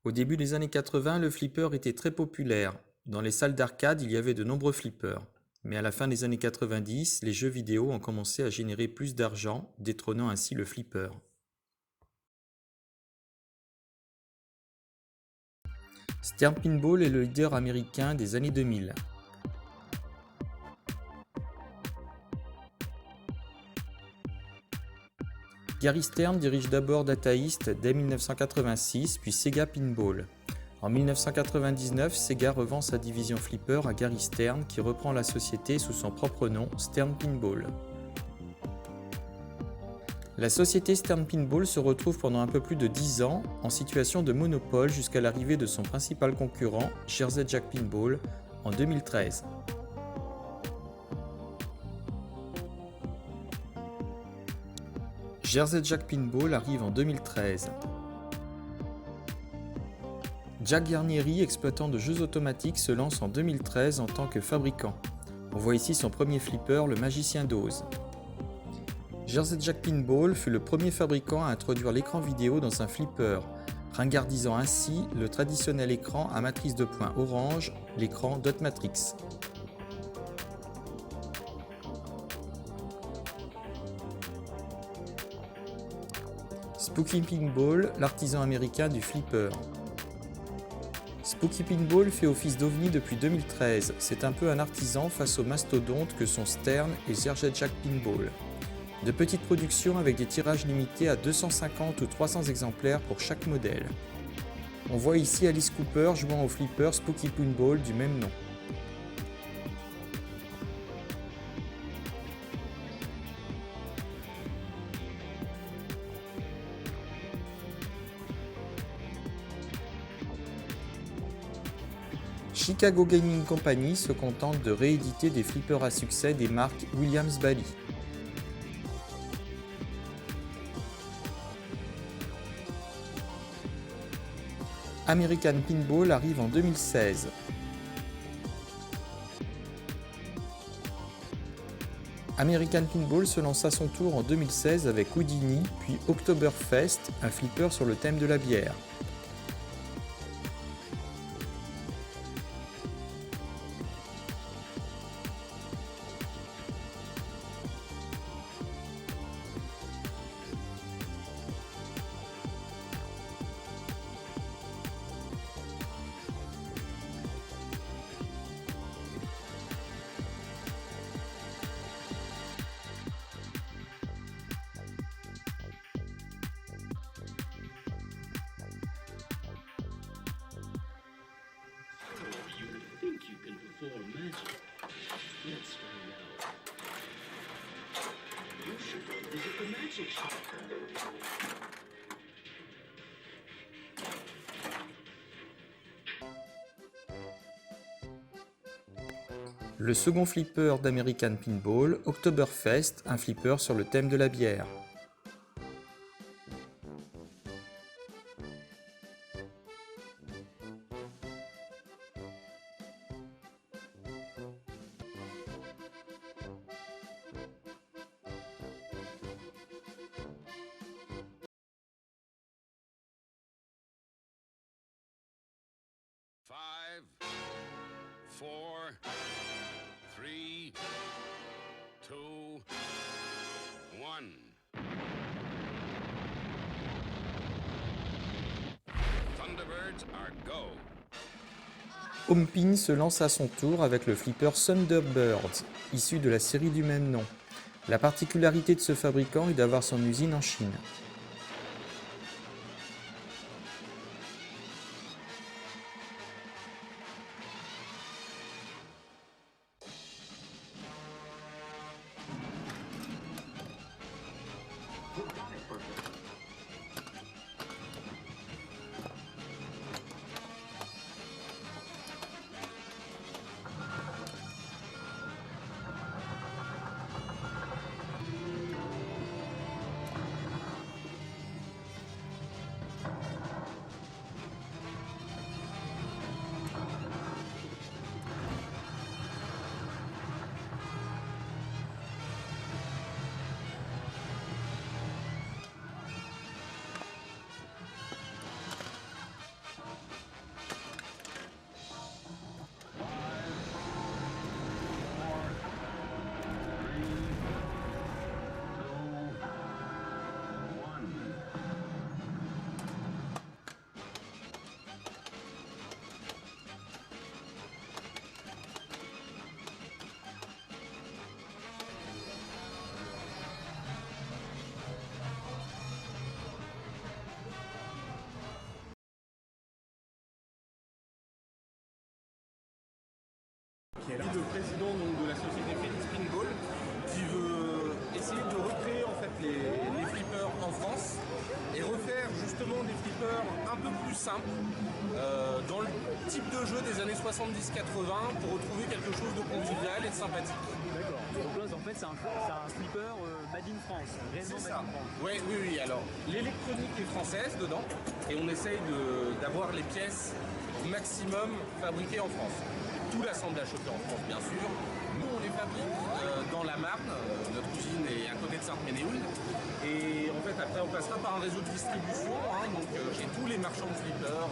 Au début des années 80, le flipper était très populaire. Dans les salles d'arcade, il y avait de nombreux flippers. Mais à la fin des années 90, les jeux vidéo ont commencé à générer plus d'argent, détrônant ainsi le flipper. Stern Pinball est le leader américain des années 2000. Gary Stern dirige d'abord Data East dès 1986, puis Sega Pinball. En 1999, Sega revend sa division flipper à Gary Stern qui reprend la société sous son propre nom, Stern Pinball. La société Stern Pinball se retrouve pendant un peu plus de 10 ans en situation de monopole jusqu'à l'arrivée de son principal concurrent, Jersey Jack Pinball, en 2013. Jersey Jack Pinball arrive en 2013. Jack Guarnieri, exploitant de jeux automatiques, se lance en 2013 en tant que fabricant. On voit ici son premier flipper, le Magicien d'Oz. Jersey Jack Pinball fut le premier fabricant à introduire l'écran vidéo dans un flipper, ringardisant ainsi le traditionnel écran à matrice de points orange, l'écran Dot Matrix. Spooky Pinball, l'artisan américain du flipper. Spooky Pinball fait office d'ovni depuis 2013. C'est un peu un artisan face aux mastodontes que sont Stern et Jersey Jack Pinball. De petites productions avec des tirages limités à 250 ou 300 exemplaires pour chaque modèle. On voit ici Alice Cooper jouant au flipper Spooky Pinball du même nom. Chicago Gaming Company se contente de rééditer des flippers à succès des marques Williams-Bally. American Pinball arrive en 2016. American Pinball se lance à son tour en 2016 avec Houdini, puis Oktoberfest, un flipper sur le thème de la bière. Le second flipper d'American Pinball, Oktoberfest, un flipper sur le thème de la bière. Five, four, three, two, one. Thunderbirds are go. Hompin se lance à son tour avec le flipper Thunderbirds, issu de la série du même nom. La particularité de ce fabricant est d'avoir son usine en Chine. suis le président donc, de la société Phoenix Pinball qui veut essayer de recréer en fait les flippers en France et refaire justement des flippers un peu plus simples dans le type de jeu des années 70-80 pour retrouver quelque chose de convivial et de sympathique. D'accord. Donc là, en fait, c'est un flipper made in France, réellement C'est made ça. in France. Oui. Alors, l'électronique est française dedans et on essaye d'avoir les pièces au maximum fabriquées en France. Tout l'assemblage se fait en France, bien sûr. Nous, on les fabrique dans la Marne. Notre usine est à côté de Sainte-Ménéhould. Et en fait, après, on passera par un réseau de distribution. Donc, chez tous les marchands de flippers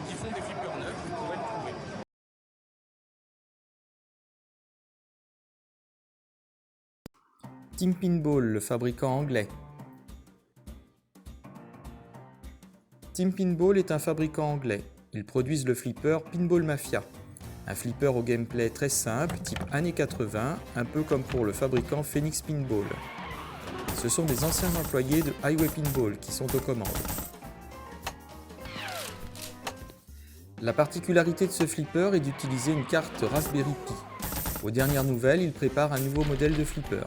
qui font des flippers neufs, vous pourrez le trouver. Team Pinball, le fabricant anglais. Team Pinball est un fabricant anglais. Ils produisent le flipper Pinball Mafia. Un flipper au gameplay très simple, type années 80, un peu comme pour le fabricant Phoenix Pinball. Ce sont des anciens employés de Highway Pinball qui sont aux commandes. La particularité de ce flipper est d'utiliser une carte Raspberry Pi. Aux dernières nouvelles, il prépare un nouveau modèle de flipper.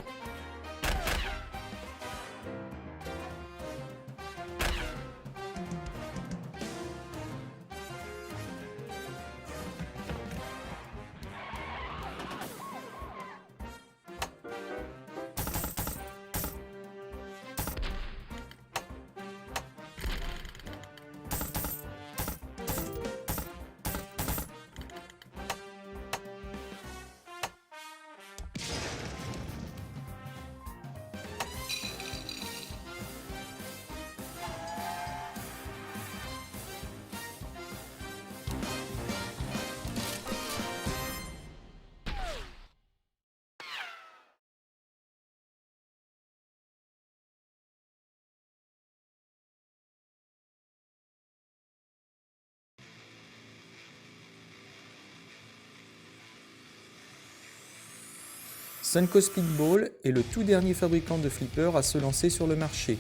Sunco Speedball est le tout dernier fabricant de flippers à se lancer sur le marché.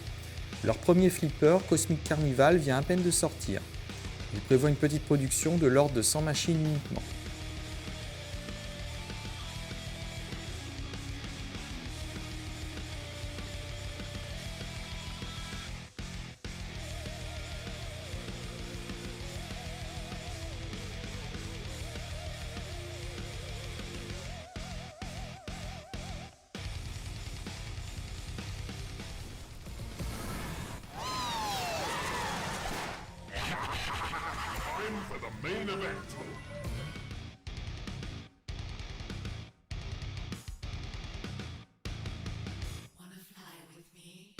Leur premier flipper, Cosmic Carnival, vient à peine de sortir. Ils prévoient une petite production de l'ordre de 100 machines uniquement. For the main event. Wanna fly with me?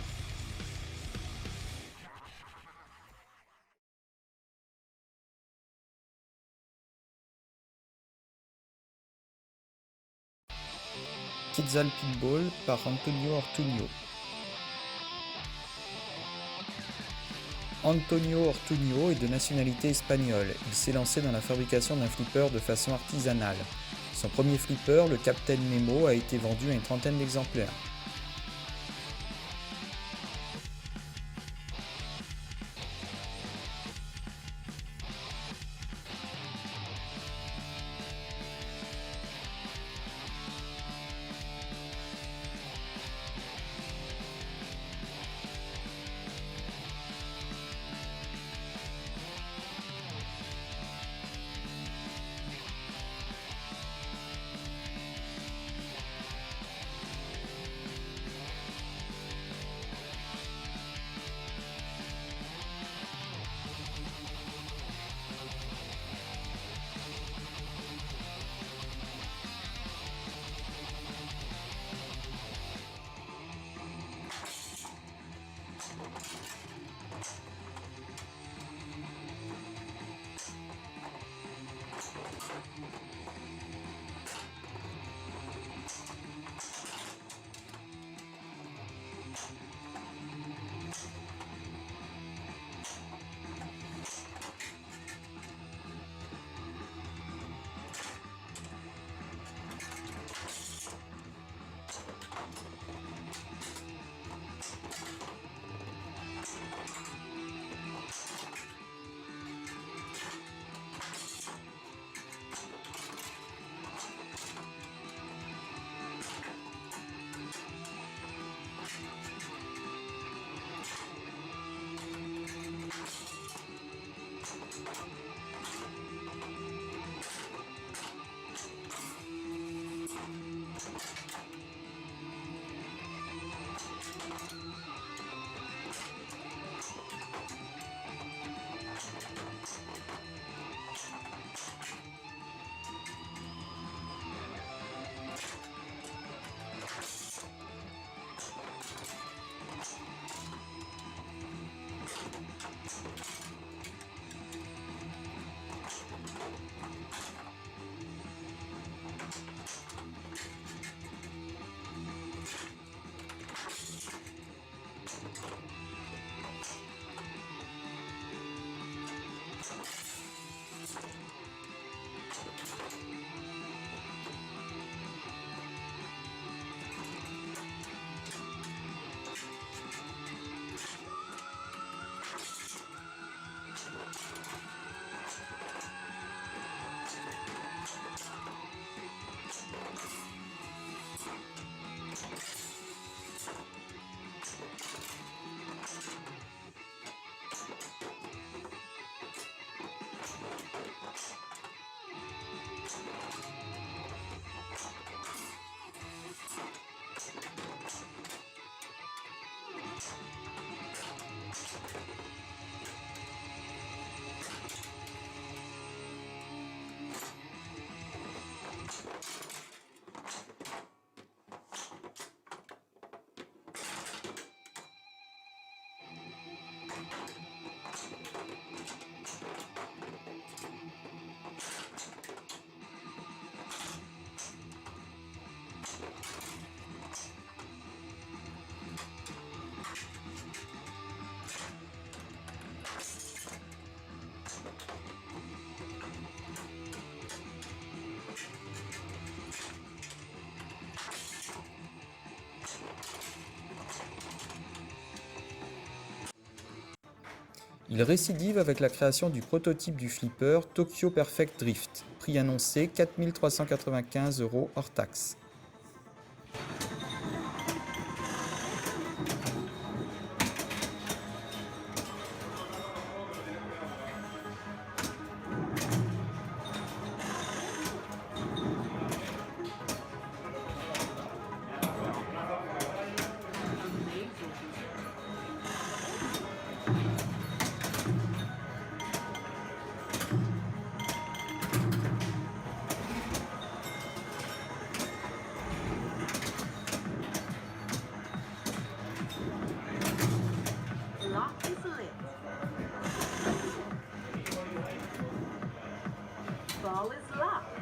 Quetzal Pinball par Antonio Ortuño. Antonio Ortuño est de nationalité espagnole. Il s'est lancé dans la fabrication d'un flipper de façon artisanale. Son premier flipper, le Captain Nemo, a été vendu à une trentaine d'exemplaires. Il récidive avec la création du prototype du flipper Tokyo Perfect Drift, prix annoncé 4 395 € hors taxe. Lock is lit. Ball is locked.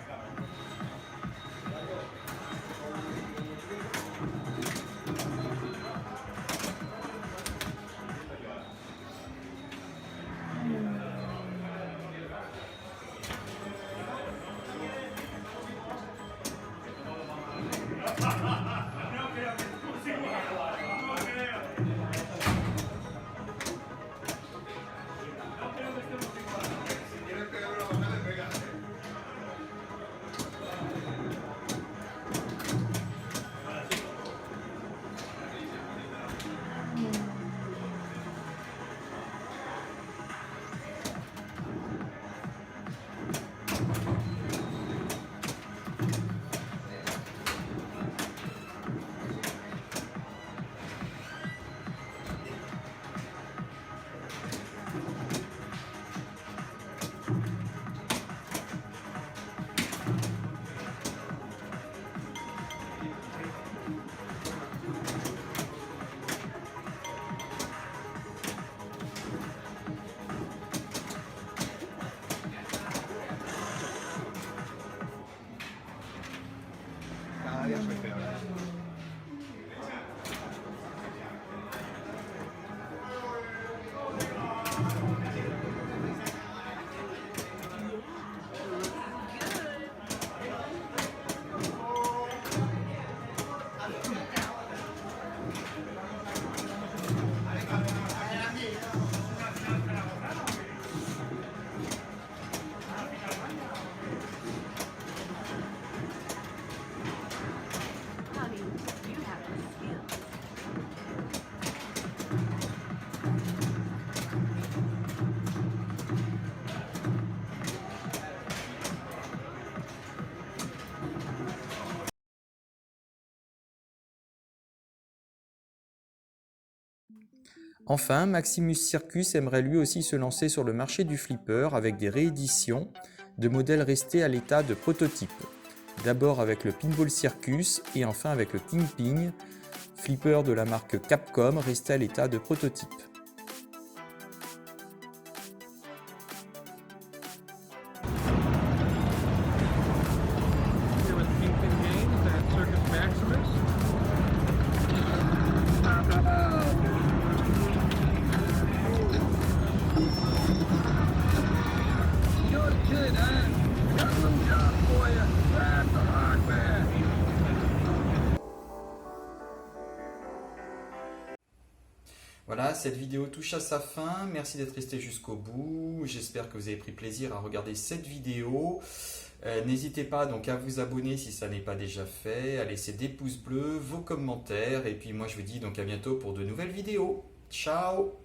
Honey, you have the skills. Enfin, Maximus Circus aimerait lui aussi se lancer sur le marché du flipper avec des rééditions de modèles restés à l'état de prototype. D'abord avec le Pinball Circus et enfin avec le Ting Ping, flipper de la marque Capcom resté à l'état de prototype. Here with Kingpin Games at Circus Maximus. Good kid, huh? Got a little job for you. That's the hardware. Voilà, cette vidéo touche à sa fin. Merci d'être resté jusqu'au bout. J'espère que vous avez pris plaisir à regarder cette vidéo. N'hésitez pas donc à vous abonner si ça n'est pas déjà fait, à laisser des pouces bleus, vos commentaires. Et puis moi je vous dis donc à bientôt pour de nouvelles vidéos. Ciao!